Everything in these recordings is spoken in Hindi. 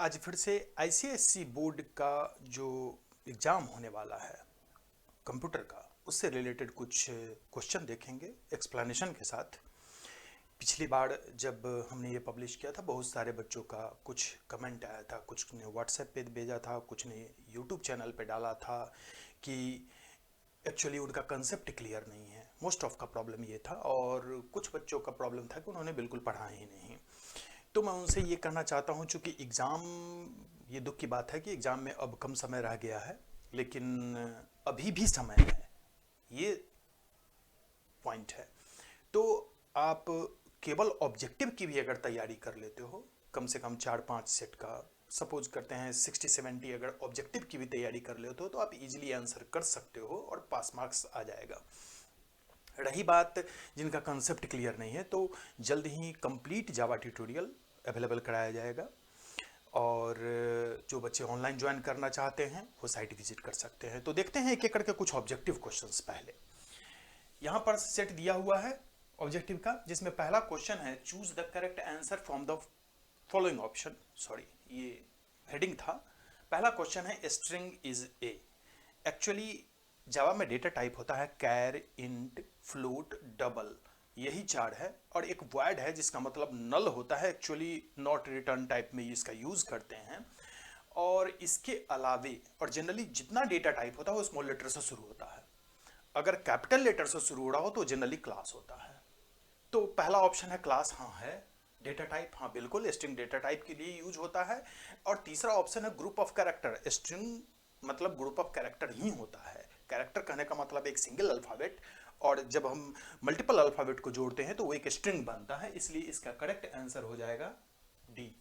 आज फिर से आईसीएससी बोर्ड का जो एग्ज़ाम होने वाला है कंप्यूटर का, उससे रिलेटेड कुछ क्वेश्चन देखेंगे एक्सप्लेनेशन के साथ। पिछली बार जब हमने ये पब्लिश किया था, बहुत सारे बच्चों का कुछ कमेंट आया था, कुछ ने व्हाट्सएप पे भेजा था, कुछ ने यूट्यूब चैनल पे डाला था कि एक्चुअली उनका कंसेप्ट क्लियर नहीं है। मोस्ट ऑफ का प्रॉब्लम ये था, और कुछ बच्चों का प्रॉब्लम था कि उन्होंने बिल्कुल पढ़ा ही नहीं। तो मैं उनसे ये कहना चाहता हूँ, चूँकि एग्ज़ाम, ये दुख की बात है कि एग्ज़ाम में अब कम समय रह गया है, लेकिन अभी भी समय है, ये पॉइंट है। तो आप केवल ऑब्जेक्टिव की भी अगर तैयारी कर लेते हो, कम से कम 4-5 सेट का, सपोज करते हैं 60-70, अगर ऑब्जेक्टिव की भी तैयारी कर लेते हो तो आप इजीली आंसर कर सकते हो और पास मार्क्स आ जाएगा। रही बात जिनका कंसेप्ट क्लियर नहीं है, तो जल्द ही कंप्लीट जावा ट्यूटोरियल अवेलेबल कराया जाएगा, और जो बच्चे ऑनलाइन ज्वाइन करना चाहते हैं वो साइट विजिट कर सकते हैं। तो देखते हैं एक एक करके कुछ ऑब्जेक्टिव क्वेश्चंस। पहले यहाँ पर सेट दिया हुआ है ऑब्जेक्टिव का, जिसमें पहला क्वेश्चन है choose the correct answer from the following option. Sorry, ये हेडिंग था। पहला क्वेश्चन है स्ट्रिंग इज ए। एक्चुअली जावा में डेटा टाइप होता है कैर, इंट, फ्लोट, डबल, यही 4 है, और एक वॉइड है जिसका मतलब नल होता है। एक्चुअली नॉट रिटर्न टाइप में इसका यूज करते हैं। और इसके अलावे, और जनरली जितना डेटा टाइप होता है वो स्मॉल लेटर से शुरू होता है। अगर कैपिटल लेटर से शुरू हो रहा हो तो जनरली क्लास होता है। तो पहला ऑप्शन है क्लास, हाँ है। डेटा टाइप, हाँ बिल्कुल, स्ट्रिंग डेटा टाइप के लिए यूज होता है। और तीसरा ऑप्शन है ग्रुप ऑफ कैरेक्टर। स्ट्रिंग मतलब ग्रुप ऑफ कैरेक्टर ही होता है। कैरेक्टर कहने का मतलब एक सिंगल अल्फाबेट, और जब हम मल्टीपल अल्फाबेट को जोड़ते हैं तो वो एक स्ट्रिंग बनता है। इसलिए इसका करेक्ट आंसर हो जाएगा डी।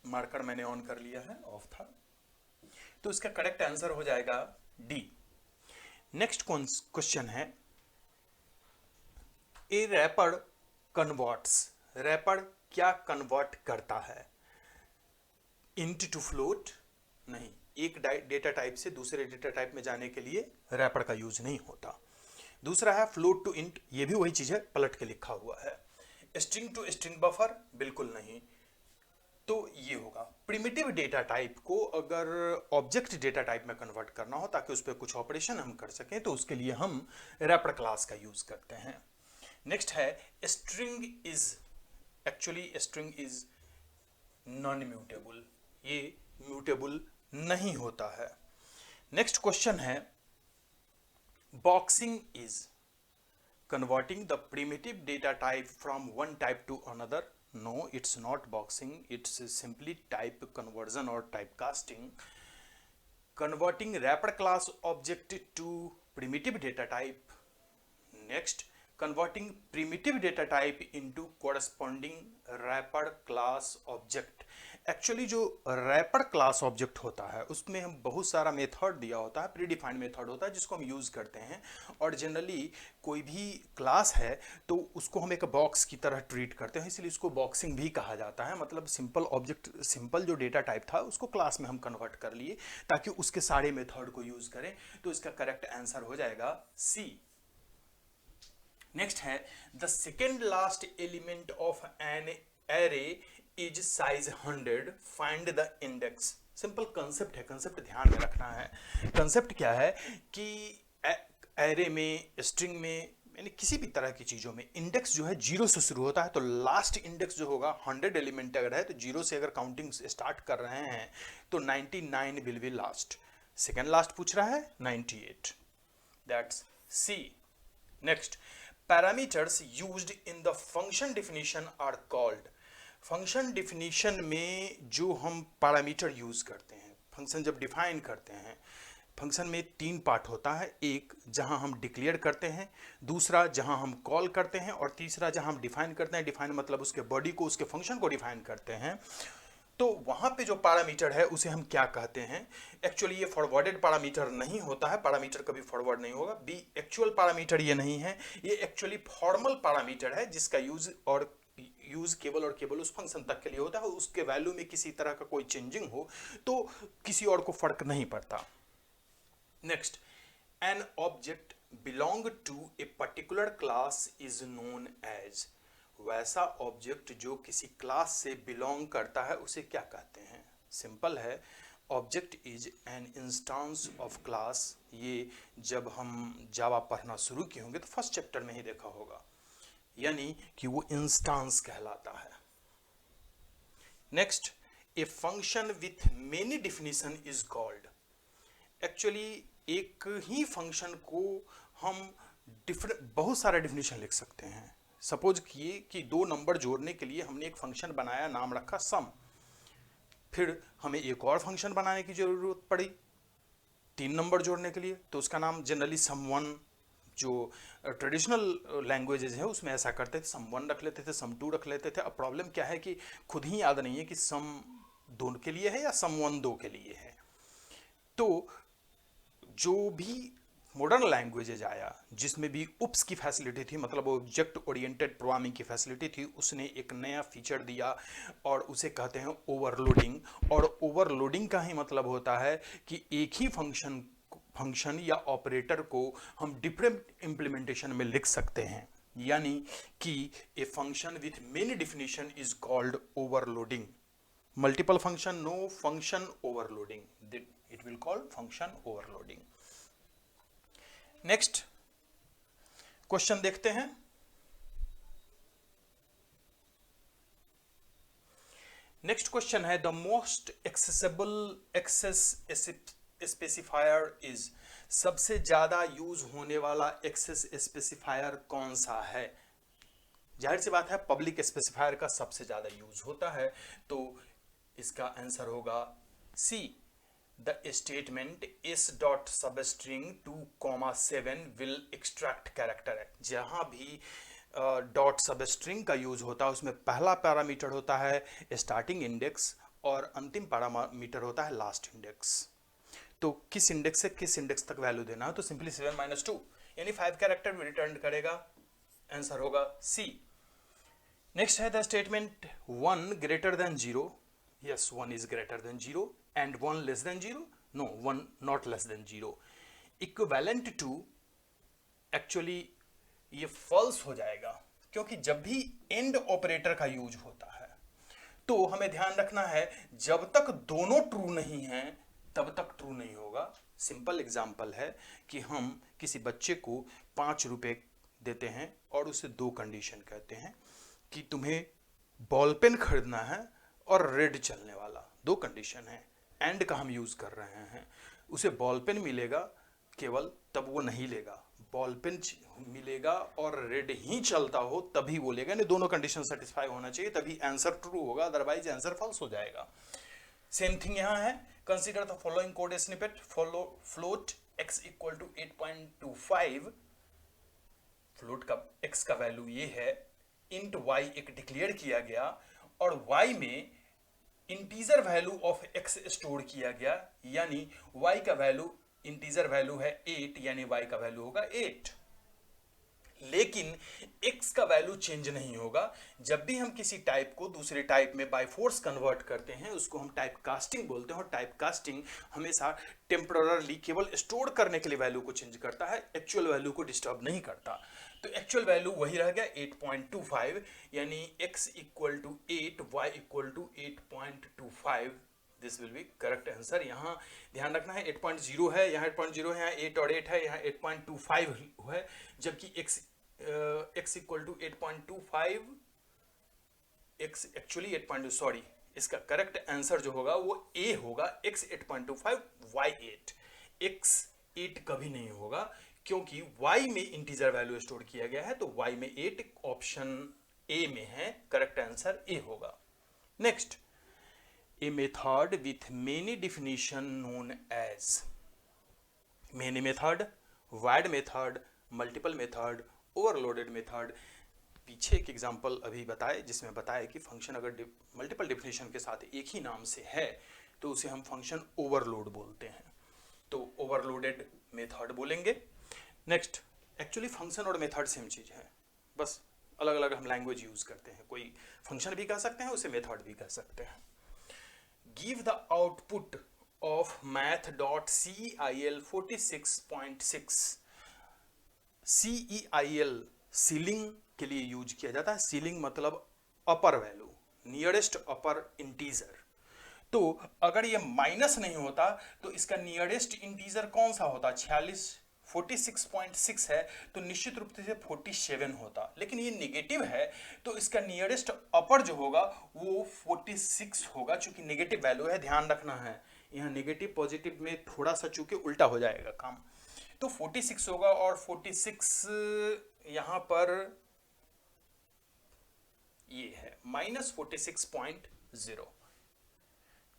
मार्कर मैंने ऑन कर लिया है, ऑफ था। तो इसका करेक्ट आंसर हो जाएगा डी। नेक्स्ट क्वेश्चन है ए रैपर कन्वर्ट्स। रैपर क्या कन्वर्ट करता है? इंट टू फ्लोट नहीं, एक डेटा टाइप से दूसरे डेटा टाइप में जाने के लिए रैपर का यूज नहीं होता। दूसरा है फ्लोट टू इंट, ये भी वही चीज है, पलट के लिखा हुआ है। स्ट्रिंग टू स्ट्रिंग बफर, बिल्कुल नहीं। तो ये होगा प्रिमिटिव डेटा टाइप को अगर ऑब्जेक्ट डेटा टाइप में कन्वर्ट करना हो ताकि उस पर कुछ ऑपरेशन हम कर सकें, तो उसके लिए हम रैपर क्लास का यूज करते हैं। नेक्स्ट है string is. Actually string is non mutable, ये म्यूटेबल नहीं होता है। नेक्स्ट क्वेश्चन है boxing is converting the primitive data type from one type to another. No, it's not boxing, it's simply type conversion or typecasting. Converting wrapper class object to primitive data type. Next, converting primitive data type into corresponding wrapper class object. Actually जो रैपर क्लास ऑब्जेक्ट होता है उसमें हम बहुत सारा मेथड दिया होता है, प्री डिफाइंड मेथड होता है जिसको हम यूज़ करते हैं। और जनरली कोई भी क्लास है तो उसको हम एक बॉक्स की तरह ट्रीट करते हैं, इसलिए इसको बॉक्सिंग भी कहा जाता है। मतलब सिंपल ऑब्जेक्ट, सिंपल जो डेटा टाइप था उसको क्लास में हम कन्वर्ट कर लिए ताकि उसके सारे मेथड को यूज़ करें। तो इसका करेक्ट आंसर हो जाएगा सी। नेक्स्ट है the second last element of an array is size 100, find the index. Simple concept है, कंसेप्ट ध्यान में रखना है। कंसेप्ट क्या है कि एरे में, स्ट्रिंग में, यानी किसी भी तरह की चीज़ों में इंडेक्स जो है 0 से शुरू होता है। तो लास्ट इंडेक्स जो होगा 100 एलिमेंट अगर है तो 0 से अगर काउंटिंग स्टार्ट कर रहे हैं तो 99 will be last. Second last पूछ रहा है 98, that's C. Next, parameters used in the function definition are called. Function definition में जो हम पैरामीटर यूज करते हैं, फंक्शन जब डिफाइन करते हैं, फंक्शन में 3 पार्ट होता है। एक जहां हम डिक्लेयर करते हैं, दूसरा जहां हम कॉल करते हैं, और तीसरा जहां हम डिफाइन करते हैं। डिफाइन मतलब उसके बॉडी को, उसके फंक्शन को डिफाइन करते हैं। तो वहां पे जो पैरामीटर है उसे हम क्या कहते हैं? एक्चुअली ये फॉरवर्डेड पैरामीटर नहीं होता है, पैरामीटर कभी फॉरवर्ड नहीं होगा। बी एक्चुअल पैरामीटर ये नहीं है, ये एक्चुअली फॉर्मल पैरामीटर है जिसका यूज केवल और केवल उस फंक्शन तक के लिए होता है। उसके वैल्यू में किसी तरह का कोई चेंजिंग हो तो किसी और को फर्क नहीं पड़ता। Next, an object belong to a particular class is known as, वैसा ऑब्जेक्ट जो किसी क्लास से बिलोंग करता है उसे क्या कहते हैं? सिंपल है, object is an instance of class. ये जब हम जावा पढ़ना शुरू किए होंगे तो फर्स्ट चैप्टर में ही देखा होगा, यानी कि वो इंस्टांस कहलाता है। Next, A function with many definition is called. Actually एक ही फंक्शन को हम बहुत सारे डिफिनीशन लिख सकते हैं। सपोज किए कि दो नंबर जोड़ने के लिए हमने एक फंक्शन बनाया, नाम रखा सम, फिर हमें एक और फंक्शन बनाने की जरूरत पड़ी 3 नंबर जोड़ने के लिए, तो उसका नाम जनरली सम वन, जो ट्रेडिशनल लैंग्वेजेज है उसमें ऐसा करते थे, सम वन रख लेते थे, सम टू रख लेते थे। अब प्रॉब्लम क्या है कि खुद ही याद नहीं है कि सम 2 के लिए है या सम वन 2 के लिए है। तो जो भी मॉडर्न लैंग्वेजेज आया जिसमें भी उप्स की फैसिलिटी थी, मतलब ऑब्जेक्ट ओरिएंटेड प्रोग्रामिंग की फैसिलिटी थी, उसने एक नया फीचर दिया और उसे कहते हैं ओवरलोडिंग। और ओवरलोडिंग का ही मतलब होता है कि एक ही फंक्शन या ऑपरेटर को हम डिफरेंट इंप्लीमेंटेशन में लिख सकते हैं, यानी कि a function with many definition is called overloading. Multiple function, no function overloading, it will call function overloading. Next question देखते हैं। नेक्स्ट क्वेश्चन है the most accessible access specifier is, सबसे ज्यादा यूज होने वाला एक्सेस स्पेसिफायर कौन सा है? जाहिर सी बात है पब्लिक स्पेसिफायर का सबसे ज्यादा यूज होता है, तो इसका आंसर होगा सी, द स्टेटमेंट इस dot substring 2,7 will extract character है। जहां भी डॉट सबस्ट्रिंग का यूज होता है उसमें पहला पैरामीटर होता है स्टार्टिंग इंडेक्स और अंतिम पैरामीटर होता है लास्ट इंडेक्स। तो किस इंडेक्स से किस इंडेक्स तक वैल्यू देना है, तो सिंपली 7-2 यानी 5 कैरेक्टर में रिटर्न करेगा, आंसर होगा सी। नेक्स्ट है the statement 1 greater than 0, yes 1 is greater than 0 and 1 less than 0, no 1 not less than 0, equivalent to, actually ये फॉल्स हो जाएगा क्योंकि जब भी एंड ऑपरेटर का यूज होता है तो हमें ध्यान रखना है जब तक दोनों ट्रू नहीं हैं तब तक ट्रू नहीं होगा। सिंपल एग्जांपल है कि हम किसी बच्चे को 5 रुपए देते हैं और उसे 2 कंडीशन कहते हैं कि तुम्हें बॉल पेन खरीदना है और रेड चलने वाला, 2 कंडीशन है, एंड का हम यूज कर रहे हैं। उसे बॉल पेन मिलेगा केवल तब वो नहीं लेगा, बॉल पेन मिलेगा और रेड ही चलता हो तभी वो लेगा, नहीं दोनों कंडीशन सेटिस्फाई होना चाहिए तभी आंसर ट्रू होगा, अदरवाइज आंसर फॉल्स हो जाएगा। सेम थिंग यहां है, consider the following code snippet, float x equal to 8.25, float का x का वैल्यू ये है, इंट y एक डिक्लेयर किया गया और y में integer value of x store किया गया, यानी y का वैल्यू इंटीजर वैल्यू है 8 यानी y का वैल्यू होगा 8, लेकिन x का वैल्यू चेंज नहीं होगा। जब भी हम किसी टाइप को दूसरे टाइप में बाय फोर्स कन्वर्ट करते हैं उसको हम टाइप कास्टिंग बोलते हैं, और टाइप कास्टिंग हमेशा टेम्पररली केवल स्टोर करने के लिए वैल्यू को चेंज करता है, एक्चुअल वैल्यू को डिस्टर्ब नहीं करता। तो एक्चुअल वैल्यू वही रह गया 8.25, यानी x equal to 8, y equal to 8.25, this will be correct answer. यहाँ ध्यान रखना है 8.0 है, यहाँ 8.0 है, यहाँ 8 और 8 है, यहाँ 8.25 है, जबकि x equal to 8.25, x actually 8.2, sorry, इसका करेक्ट आंसर जो होगा वो a होगा, x 8.25, y 8, x 8 कभी नहीं होगा क्योंकि y में इंटीजर वैल्यू स्टोर किया गया है, तो y में 8 ऑप्शन a में है, करेक्ट आंसर a होगा। Next, a method with many definition known as, many method, wide method, multiple method, overloaded method। पीछे एक एग्जांपल अभी बताए जिसमें बताया कि फंक्शन अगर मल्टीपल डिफिनेशन के साथ एक ही नाम से है तो उसे हम फंक्शन ओवरलोड बोलते हैं, तो ओवरलोडेड मेथड बोलेंगे। नेक्स्ट, एक्चुअली फंक्शन और मेथड सेम चीज है, बस अलग अलग हम लैंग्वेज यूज करते हैं, कोई फंक्शन भी कह सकते हैं उसे मेथड भी कह सकते हैं। Give the output of math.ceil 46.6। CEIL ceiling के लिए यूज किया जाता है। सीलिंग मतलब अपर वैल्यू, नियरेस्ट अपर इंटीजर। तो अगर ये माइनस नहीं होता तो इसका नियरेस्ट इंटीजर कौन सा होता? 46 है तो निश्चित रूप से 47 होता, लेकिन ये नेगेटिव है तो इसका नियरेस्ट अपर जो होगा वो 46 होगा। चूंकि नेगेटिव वैल्यू है, ध्यान रखना है, यहाँ नेगेटिव पॉजिटिव में थोड़ा सा चूंकि उल्टा हो जाएगा काम, तो 46 होगा। और 46 यहां पर ये है -46.0।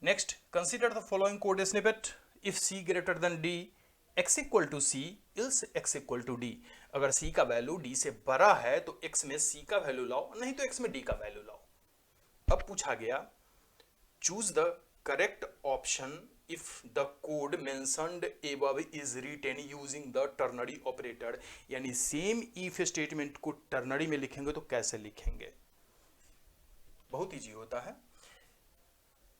Next, consider the following code snippet. If c greater than d, x equal to c, else x equal to d। अगर c का वैल्यू d से बड़ा है तो x में c का वैल्यू लाओ, नहीं तो x में d का वैल्यू लाओ। अब पूछा गया choose the correct option if the code mentioned above is written using the ternary operator. यानी सेम इफ स्टेटमेंट को टर्नरी में लिखेंगे तो कैसे लिखेंगे? बहुत इजी होता है।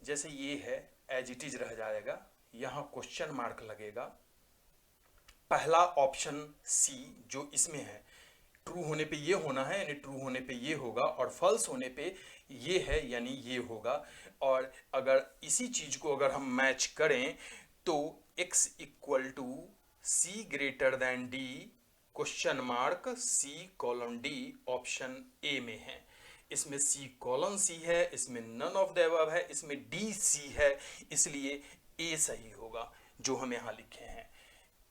जैसे ये है एज इट इज रह जाएगा, यहां क्वेश्चन मार्क लगेगा। पहला ऑप्शन सी जो इसमें है, ट्रू होने पे ये होना है यानी ट्रू होने पे ये होगा, और फॉल्स होने पे ये है यानी ये होगा। और अगर इसी चीज को अगर हम मैच करें तो x equal to C greater than D question mark C colon D option A में है। इसमें सी कॉलन सी है, इसमें नन ऑफ द अबव है, इसमें डी सी है, इसलिए ए सही होगा जो हम यहां लिखे हैं।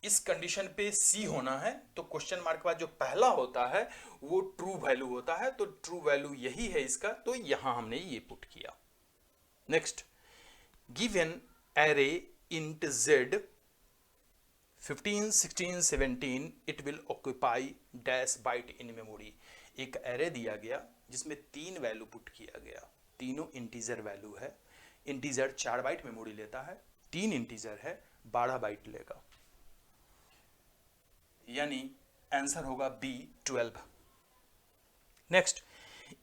इस कंडीशन पे सी होना है तो क्वेश्चन मार्क के बाद जो पहला होता है वो ट्रू वैल्यू होता है, तो ट्रू वैल्यू यही है इसका, तो यहां हमने ये पुट किया। Next, given array int z 15, 16, 17 it will occupy dash byte in memory. एक एरे दिया गया जिसमें 3 वैल्यू पुट किया गया, तीनों इंटीजर वैल्यू है। इंटीजर 4 बाइट मेमोरी लेता है, 3 इंटीजर है 12 बाइट लेगा, यानी आंसर होगा B 12। Next,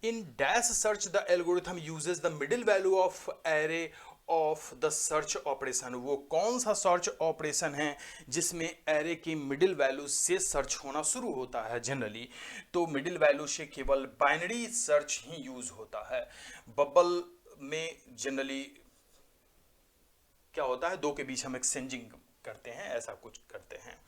in dash search the algorithm uses the middle value of array of the search operation. वो कौन सा सर्च ऑपरेशन है जिसमें एरे की मिडिल वैल्यू से सर्च होना शुरू होता है? जनरली तो मिडिल वैल्यू से केवल बाइनरी सर्च ही यूज होता है। बबल में जनरली क्या होता है, 2 के बीच हम एक्सचेंजिंग करते हैं, ऐसा कुछ करते हैं।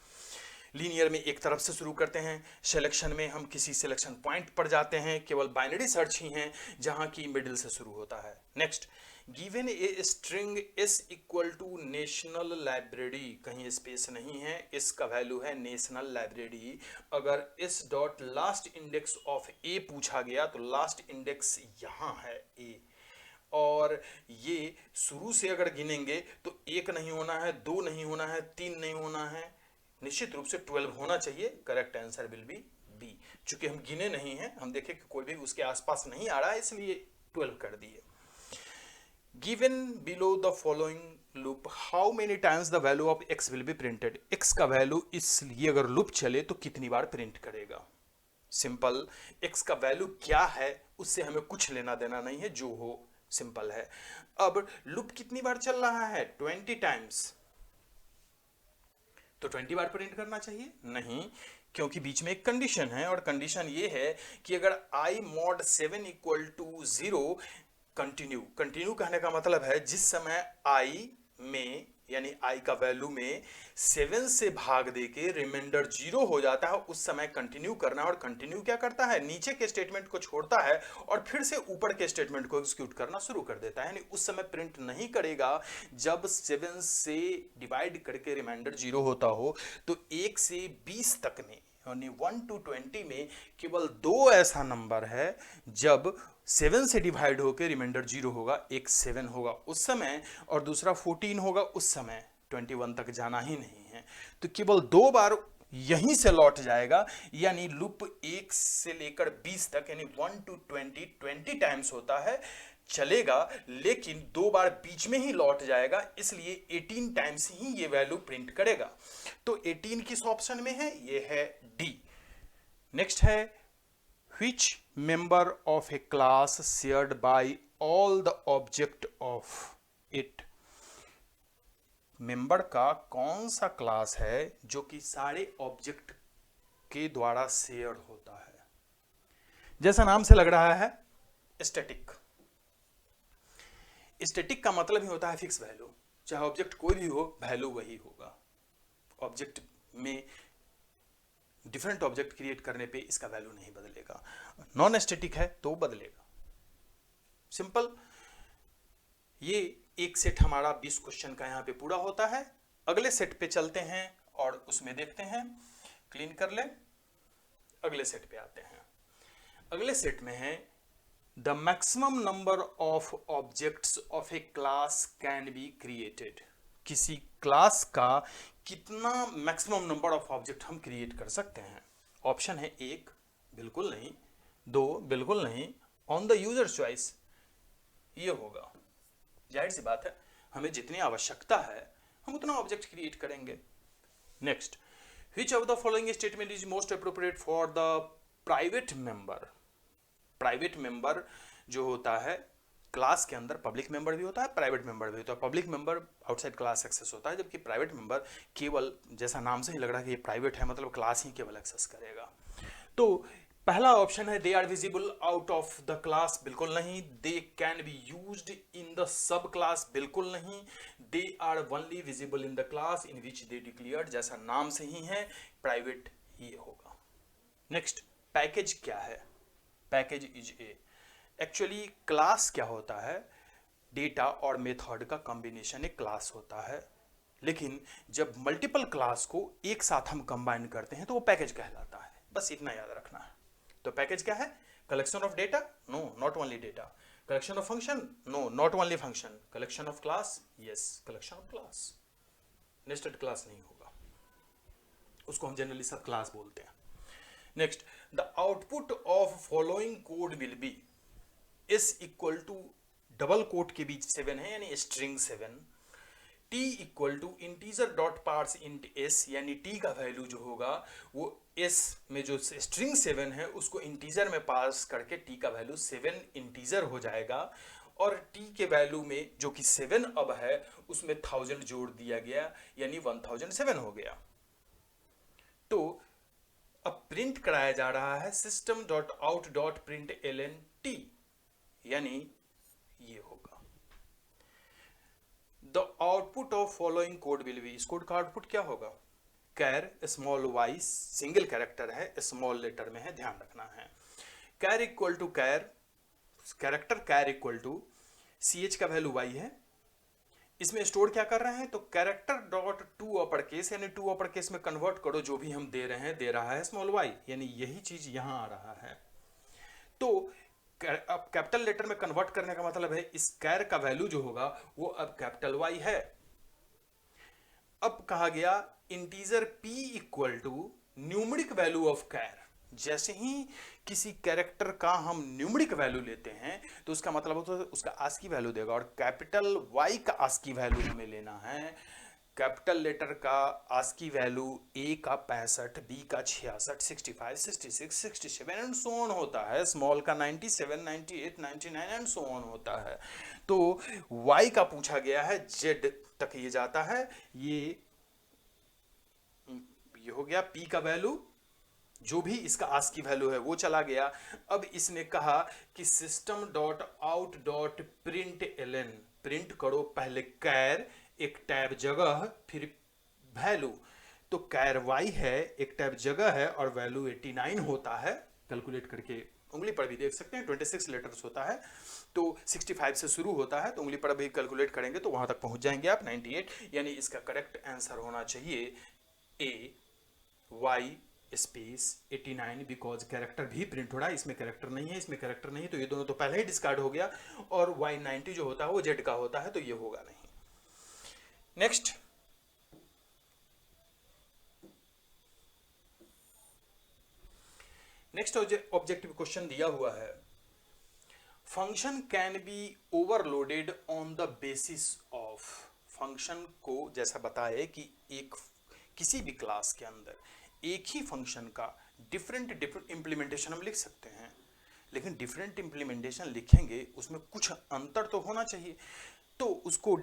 लीनियर में एक तरफ से शुरू करते हैं, सिलेक्शन में हम किसी सिलेक्शन पॉइंट पर जाते हैं, केवल बाइनरी सर्च ही है जहां की मिडिल से शुरू होता है। Next, given a string s equal to national library, कहीं स्पेस नहीं है, s का वैल्यू है नेशनल लाइब्रेरी। अगर s dot last index of a पूछा गया तो लास्ट इंडेक्स यहां है a, और ये शुरू से अगर गिनेंगे तो 1 नहीं होना है, 2 नहीं होना है, 3 नहीं होना है, निश्चित रूप से 12 होना चाहिए। Correct answer will be B. चूंकि हम गिने नहीं हैं, हम देखें कि कोई भी उसके आसपास नहीं आ रहा है, इसलिए 12 कर दिए। Given below the following loop how many times the value of x will be printed. x का वैल्यू इसलिए अगर लूप चले तो कितनी बार प्रिंट करेगा? सिंपल, x का वैल्यू क्या है उससे हमें कुछ लेना देना नहीं है, जो हो सिंपल है। अब लूप कितनी बार चल रहा है? 20 टाइम्स, तो 20 बार प्रिंट करना चाहिए? नहीं, क्योंकि बीच में एक कंडीशन है, और कंडीशन ये है कि अगर i mod 7 equal to 0 continue कहने का मतलब है जिस समय i में यानी i का वैल्यू में 7 से भाग देके रिमाइंडर 0 हो जाता है, उस समय कंटिन्यू करना है। और कंटिन्यू क्या करता है? नीचे के स्टेटमेंट को छोड़ता है और फिर से ऊपर के स्टेटमेंट को एग्जीक्यूट करना शुरू कर देता है, यानी उस समय प्रिंट नहीं करेगा जब 7 से डिवाइड करके रिमाइंडर 0 होता हो। तो 1 से 20 तक में यानी 1 to 20 में केवल 2 ऐसा नंबर है जब 7 से डिवाइड होकर रिमाइंडर 0 होगा। एक 7 होगा उस समय और दूसरा 14 होगा उस समय, 21 तक जाना ही नहीं है। तो केवल 2 बार यहीं से लौट जाएगा, यानी लूप 1 से लेकर 20 तक यानी 1 to 20 टाइम्स होता है, चलेगा, लेकिन 2 बार बीच में ही लौट जाएगा, इसलिए 18 टाइम्स ही ये वैल्यू प्रिंट करेगा। तो 18 किस ऑप्शन में है? ये है डी। नेक्स्ट है which member of a class shared by all the object of it। Member का कौन सा क्लास है जो कि सारे ऑब्जेक्ट के द्वारा शेयर होता है? जैसा नाम से लग रहा है, स्टैटिक। स्टैटिक का मतलब ही होता है फिक्स वैल्यू, चाहे ऑब्जेक्ट कोई भी हो वैल्यू वही होगा। ऑब्जेक्ट में डिफरेंट ऑब्जेक्ट क्रिएट करने पे इसका वैल्यू नहीं बदलेगा। नॉन स्टैटिक है तो बदलेगा। सिंपल। ये एक सेट हमारा 20 क्वेश्चन का यहाँ पे पूरा होता है। अगले सेट पे चलते हैं और उसमें देखते हैं। क्लीन कर ले, अगले सेट पे आते हैं। अगले सेट में है the maximum number of objects of A class can be created. किसी क्लास का कितना मैक्सिमम नंबर ऑफ ऑब्जेक्ट हम क्रिएट कर सकते हैं? ऑप्शन है 1 बिल्कुल नहीं, 2 बिल्कुल नहीं, ऑन द यूजर चॉइस। ये होगा, जाहिर सी बात है, हमें जितनी आवश्यकता है हम उतना ऑब्जेक्ट क्रिएट करेंगे। Next, which of the following statement is most appropriate for the private member. Private member जो होता है, क्लास के अंदर पब्लिक मेंबर भी होता है, प्राइवेट मेंबर भी होता है। Public member outside class access होता है, जबकि प्राइवेट मेंबर केवल, जैसा नाम से ही लग रहा है कि ये प्राइवेट है, मतलब क्लास ही केवल एक्सेस करेगा। तो पहला ऑप्शन है they are visible out of the class, बिल्कुल नहीं। They can be used in the subclass, बिल्कुल नहीं। They are only visible in the class in which they declared, जैसा नाम से ही है, प्राइवेट ही होगा। नेक्स्ट, पैकेज क्या है? Package is a. Actually class क्या होता है? डेटा और मेथड का कॉम्बिनेशन एक क्लास होता है, लेकिन जब मल्टीपल क्लास को एक साथ हम कंबाइन करते हैं तो वो पैकेज कहलाता है। बस इतना याद रखना है। तो पैकेज क्या है? Collection of data? No, not only data. Collection of function? No, not only function. Collection of class? Yes, collection of class. Nested class नहीं होगा, उसको हम जनरली सब क्लास बोलते हैं। Next, the output of following code will be, S equal to double quote के बीच 7 है यानी string 7, T equal to integer dot parse int S, यानी टी का वैल्यू जो होगा वो एस में जो स्ट्रिंग 7 है उसको इंटीजर में पास करके टी का वैल्यू 7 इंटीजर हो जाएगा, और टी के वैल्यू में जो कि 7 अब है उसमें 1000 जोड़ दिया गया, यानी 1007 हो गया। तो अब प्रिंट कराया जा रहा है system dot out dot print L N T, यानी ये होगा। The output of following code will be, इस कोड का आउटपुट क्या होगा? Char small Y, single character है, स्मॉल लेटर में है, ध्यान रखना है। Char equal to char, character char equal to C H का वैल्यू वाई है। इसमें स्टोर क्या कर रहे हैं? तो character dot to upper case, यानी टू अपर केस में कन्वर्ट करो, जो भी हम दे रहे हैं, दे रहा है स्मॉल वाई, यानी यही चीज यहां आ रहा है। तो अब कैपिटल लेटर में कन्वर्ट करने का मतलब है इस कैर का वैल्यू जो होगा वो अब कैपिटल वाई है। अब कहा गया integer p equal to numeric value of char. जैसे ही किसी कैरेक्टर का हम न्यूमेरिक वैल्यू लेते हैं तो उसका मतलब होता है उसका आस्की वैल्यू देगा, और कैपिटल Y का आस्की वैल्यू हमें लेना है। कैपिटल लेटर का आस्की वैल्यू A का 65, B का 66, 65, 66, 67 एंड सो ऑन होता है। स्मॉल का 97, 98, 99 एंड सो ऑन होता है। तो Y का पूछा गया है, Z तक ये जाता है। ये हो गया P का वैल्यू, जो भी इसका आस्की वैल्यू है वो चला गया। अब इसने कहा कि system dot out dot println, print करो पहले कैर एक टैब जगह फिर वैल्यू। तो कैर वाई है, एक टैब जगह है, और वैल्यू 89 होता है। कैलकुलेट करके उंगली पर भी देख सकते हैं, 26 लेटर्स होता है, तो 65 से शुरू होता है, तो उंगली पर भी कैलकुलेट करेंगे तो वहां तक पहुंच जाएंगे आप 98। यानी इसका करेक्ट आंसर होना चाहिए ए वाई स्पेस 89, बिकॉज कैरेक्टर भी प्रिंट हो रहा है, इसमें कैरेक्टर नहीं है, इसमें कैरेक्टर नहीं है, तो ये दोनों तो पहले ही डिस्कार्ड हो गया, और Y90 जो होता है वो Z का होता है, तो ये होगा नहीं। नेक्स्ट, ऑब्जेक्टिव क्वेश्चन दिया हुआ है, function can be overloaded on the basis of. Function को जैसा बताए कि एक किसी भी क्लास के अंदर एक ही फंक्शन का डिफरेंट इंप्लीमेंटेशन हम लिख सकते हैं, लेकिन डिफरेंट इंप्लीमेंटेशन लिखेंगे उसमें कुछ अंतर तो होना चाहिए। तो उसको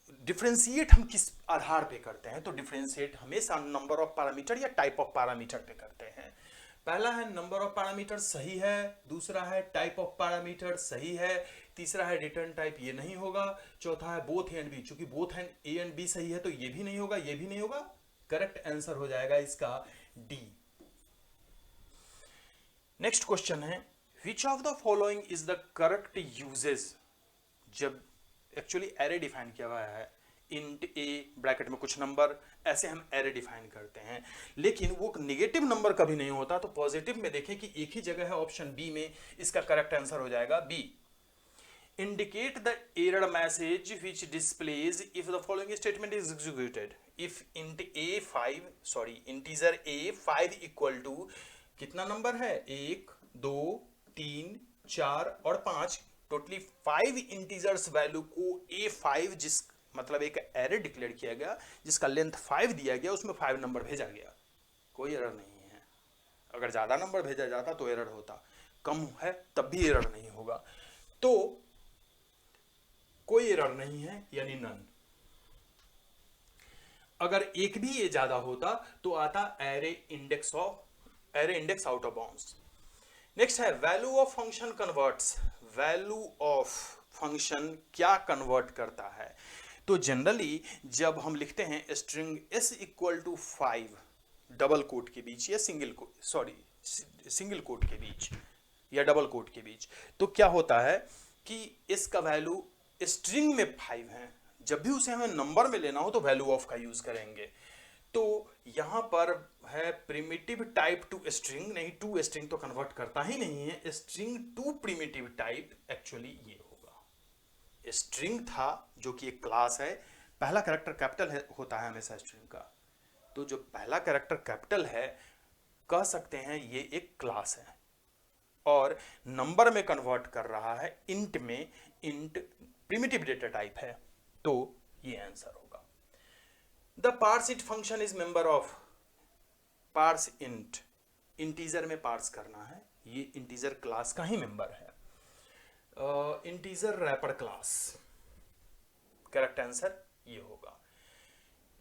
डिफरेंशिएट हम किस आधार पे करते हैं, तो डिफरेंशिएट हमेशा नंबर ऑफ पैरामीटर या टाइप ऑफ पैरामीटर पे करते हैं। पहला है नंबर ऑफ पैरामीटर सही है, दूसरा है टाइप ऑफ पैरामीटर सही है, तीसरा है रिटर्न टाइप ये नहीं होगा, चौथा है बोथ ए एंड बी, चूंकि both and A and B सही है तो ये भी नहीं होगा, ये भी नहीं होगा। करेक्ट आंसर हो जाएगा इसका डी। नेक्स्ट क्वेश्चन है which of the following is the correct usage, जब एक्चुअली एरे डिफाइन किया हुआ है, इंट ए ब्रैकेट में कुछ नंबर, ऐसे हम एरे डिफाइन करते हैं, लेकिन वो नेगेटिव नंबर कभी नहीं होता, तो पॉजिटिव में देखें कि एक ही जगह है ऑप्शन बी में, इसका करेक्ट आंसर हो जाएगा B. Indicate the error message which displays if the following statement is executed, if int A 5 sorry integer A 5 equal to कितना नंबर है, 1 2 3 4 और 5, टोटली 5 इंटीजर्स वैल्यू को A5 जिस मतलब एक एरे डिक्लेयर किया गया जिसका लेंथ 5 दिया गया, उसमें 5 नंबर भेजा गया, कोई एरर नहीं है। अगर ज्यादा नंबर भेजा जाता तो एरर होता, कम है तब भी एरर नहीं होगा, तो कोई एरर नहीं है यानी नन। अगर एक भी ये ज्यादा होता तो आता array index out of bounds. Next है value of function converts, value of function क्या कन्वर्ट करता है, तो जनरली जब हम लिखते हैं string s equal to 5 double quote के बीच या सिंगल कोट के बीच या डबल कोट के बीच, तो क्या होता है कि इसका वैल्यू स्ट्रिंग में 5 है, जब भी उसे हमें नंबर में लेना हो तो वैल्यू ऑफ का यूज करेंगे। तो यहां पर है प्रिमिटिव टाइप टू स्ट्रिंग, नहीं टू स्ट्रिंग तो कन्वर्ट करता ही नहीं है, string to primitive type actually ये होगा। स्ट्रिंग था जो कि एक क्लास है, पहला कैरेक्टर कैपिटल होता है हमेशा स्ट्रिंग का, तो जो पहला कैरेक्टर कैपिटल है कह सकते हैं ये एक क्लास है, और नंबर में कन्वर्ट कर रहा है इंट में, इंट प्रिमिटिव डेटा टाइप है, तो ये आंसर होगा। The parse it function is member of, parse int integer में पार्स करना है, ये इंटीजर क्लास का ही मेंबर है, integer wrapper class, correct answer ये होगा।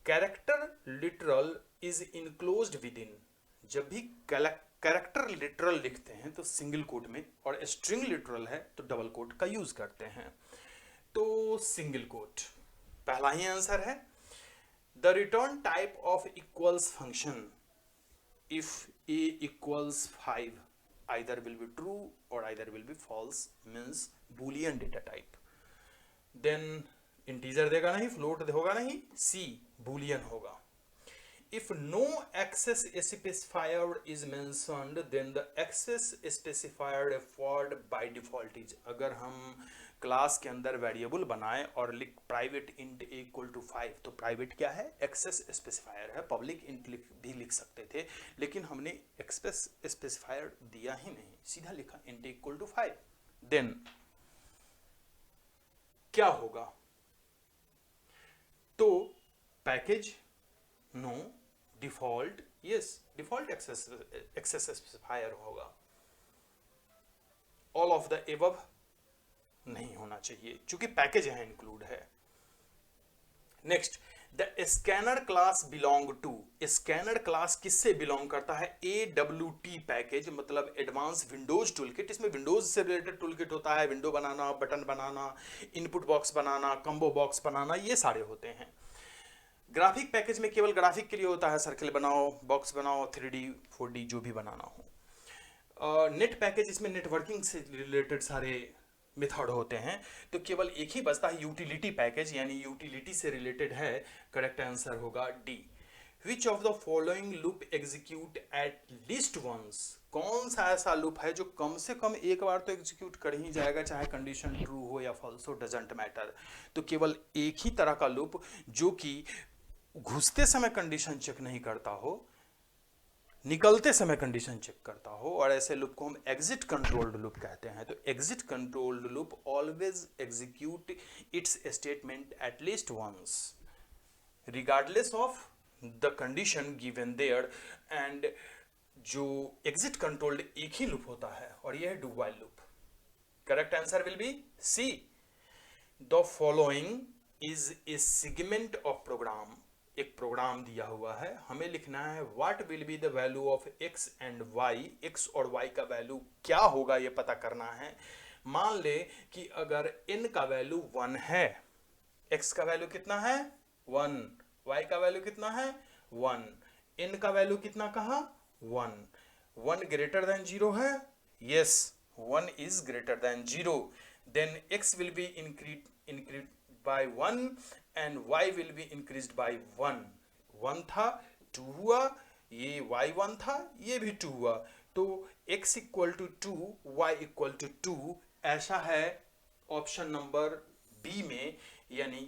Character literal is enclosed within, जब भी कैरेक्टर लिटरल लिखते हैं तो सिंगल कोट में, और स्ट्रिंग लिटरल है तो डबल कोट का यूज करते हैं, तो सिंगल कोट पहला ही आंसर है। The return type of equals function if a equals 5 either will be true or either will be false, means boolean data type, then integer देगा नहीं, फ्लोट होगा नहीं, C boolean होगा। If no access specifier is mentioned then the access specifier default by default is, अगर हम क्लास के अंदर वेरिएबल बनाए और लिख प्राइवेट इंट इक्वल टू 5, तो प्राइवेट क्या है, एक्सेस स्पेसिफायर है, पब्लिक इंट भी लिख सकते थे, लेकिन हमने एक्सेस स्पेसिफायर दिया ही नहीं, सीधा लिखा इंट इक्वल टू 5, देन क्या होगा, तो package no, default yes, default access specifier होगा, ऑल ऑफ द एबव नहीं होना चाहिए क्योंकि पैकेज यहां इंक्लूड है। Next, the scanner class belong to, scanner class किससे बिलोंग करता है, AWT पैकेज, मतलब एडवांस विंडोज टूलकिट, इसमें विंडोज से रिलेटेड टूलकिट होता है, विंडो बनाना, बटन बनाना, इनपुट बॉक्स बनाना, कंबो बॉक्स बनाना, ये सारे होते हैं। ग्राफिक पैकेज में केवल ग्राफिक के लिए होता है, सर्कल बनाओ, बॉक्स बनाओ, 3D 4D जो भी बनाना हो। नेट पैकेज, इसमें नेटवर्किंग से रिलेटेड सारे मेथड होते हैं, तो केवल एक ही बचता है यूटिलिटी पैकेज, यानी यूटिलिटी से रिलेटेड है, करेक्ट आंसर होगा D. Which of the following loop execute at least once, कौन सा ऐसा लूप है जो कम से कम एक बार तो एग्जीक्यूट कर ही जाएगा, चाहे कंडीशन ट्रू हो या फॉल्स हो, डजंट मैटर, तो केवल एक ही तरह का लूप जो कि घुसते समय कंडीशन चेक नहीं करता हो, निकलते समय कंडीशन चेक करता हो, और ऐसे लूप को हम एग्जिट कंट्रोल्ड लूप कहते हैं। तो exit controlled loop always execute its statement at least once regardless of the condition given there, and जो एग्जिट कंट्रोल्ड एक ही लूप होता है और यह है do while loop. Correct answer will be C. The following is a segment of program, एक प्रोग्राम दिया हुआ है, हमें लिखना है what will be the value of X and Y, X और वाई का वैल्यू क्या होगा ये पता करना है। मान ले कि अगर n का वैल्यू 1 है, x का वैल्यू कितना है 1, y का वैल्यू कितना है 1, n का वैल्यू कितना कहा 1, 1 ग्रेटर देन 0 है, yes 1 is greater than 0, then x will be increase by 1 and y will be increased by 1, 1 था 2 हुआ, ये y1 था ये भी 2 हुआ, तो x equal to 2 y equal to 2, ऐसा है ऑप्शन नंबर बी में, यानी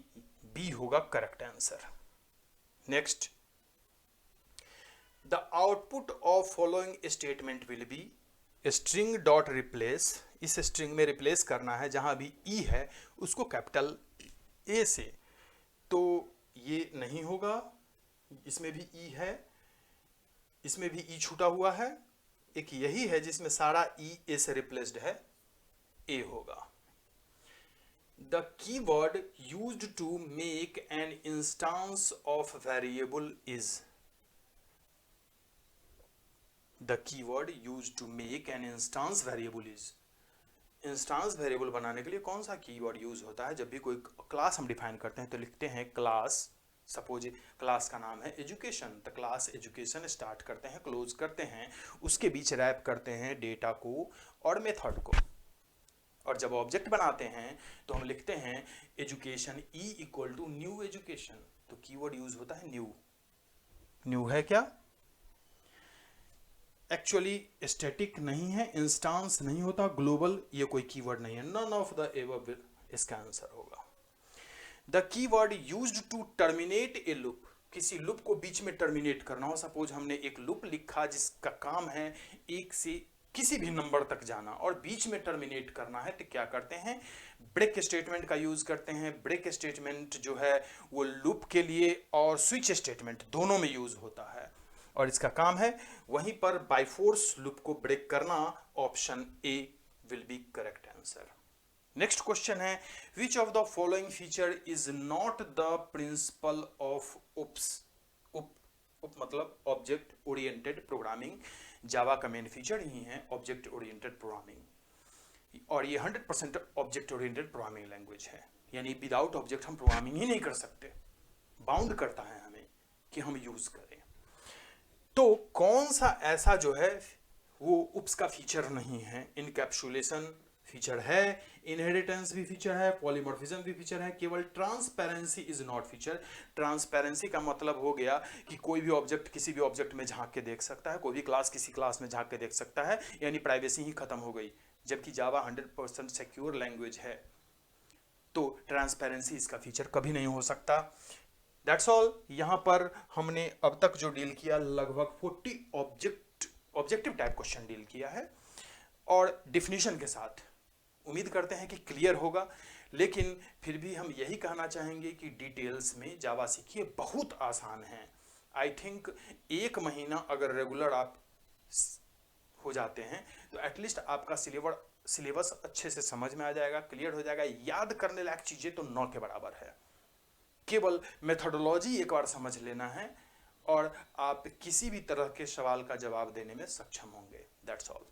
बी होगा correct answer. Next, the output of following statement will be string dot replace, इस स्ट्रिंग में रिप्लेस करना है जहां भी ई है उसको कैपिटल ए से, तो ये नहीं होगा, इसमें भी ई है, इसमें भी ई छूटा हुआ है, एक यही है जिसमें सारा ई ए से रिप्लेस्ड है, ए होगा। The keyword used to make an instance of variable is, the keyword used to make an instance variable is, instance variable बनाने के लिए कौन सा कीवर्ड यूज होता है? जब भी कोई क्लास हम डिफाइन करते हैं तो लिखते हैं क्लास, सपोज क्लास का नाम है एजुकेशन, तो क्लास एजुकेशन स्टार्ट करते हैं, क्लोज करते हैं, उसके बीच रैप करते हैं डेटा को और मेथड को, और जब ऑब्जेक्ट बनाते हैं तो हम लिखते हैं education E equal to new education, तो कीवर्ड यूज होता है न्यू। न्यू है क्या? एक्चुअली स्टैटिक नहीं है, इंस्टांस नहीं होता, ग्लोबल ये कोई कीवर्ड नहीं है, नन ऑफ द एबव इसका आंसर होगा। The keyword used to terminate a loop, किसी लूप को बीच में टर्मिनेट करना हो, सपोज हमने एक लूप लिखा जिसका काम है एक से किसी भी नंबर तक जाना और बीच में टर्मिनेट करना है, तो क्या करते हैं? ब्रेक स्टेटमेंट का यूज करते हैं। ब्रेक स्टेटमेंट जो है वो लूप के लिए और स्विच स्टेटमेंट दोनों में यूज होता है और इसका काम है वहीं पर बाय फोर्स लूप को ब्रेक करना। Option A will be correct answer. Next question है, which of the following feature is not the principle of oops, oop मतलब ऑब्जेक्ट ओरिएंटेड प्रोग्रामिंग, जावा का मेन फीचर ही है ऑब्जेक्ट ओरिएंटेड प्रोग्रामिंग, और ये 100% ऑब्जेक्ट ओरिएंटेड प्रोग्रामिंग लैंग्वेज है, यानी विदाउट ऑब्जेक्ट हम प्रोग्रामिंग ही नहीं कर सकते, बाउंड करता है हमें कि हम यूज करें। तो कौन सा ऐसा जो है वो उप्स का फीचर नहीं है? इनकैप्सुलेशन फीचर है, इनहेरिटेंस भी फीचर है, पॉलीमॉर्फिज्म भी फीचर है, केवल transparency is not feature. Transparency का मतलब हो गया कि कोई भी ऑब्जेक्ट किसी भी ऑब्जेक्ट में झांक के देख सकता है, कोई भी क्लास किसी क्लास में झांक के देख सकता है, यानी प्राइवेसी ही खत्म हो गई। जबकि जावा 100% सिक्योर लैंग्वेज है, तो ट्रांसपेरेंसी इसका फीचर कभी नहीं हो सकता। That's all. यहाँ पर हमने अब तक जो डील किया लगभग 40 ऑब्जेक्टिव टाइप क्वेश्चन डील किया है और डिफिनीशन के साथ। उम्मीद करते हैं कि क्लियर होगा, लेकिन फिर भी हम यही कहना चाहेंगे कि डिटेल्स में जावा सीखिए, बहुत आसान है। आई थिंक 1 महीना अगर रेगुलर आप हो जाते हैं तो एटलीस्ट आपका सिलेबस अच्छे से समझ में आ जाएगा, क्लियर हो जाएगा। याद करने लायक चीज़ें तो 9 के बराबर है, केवल मेथोडोलॉजी एक बार समझ लेना है और आप किसी भी तरह के सवाल का जवाब देने में सक्षम होंगे। That's all.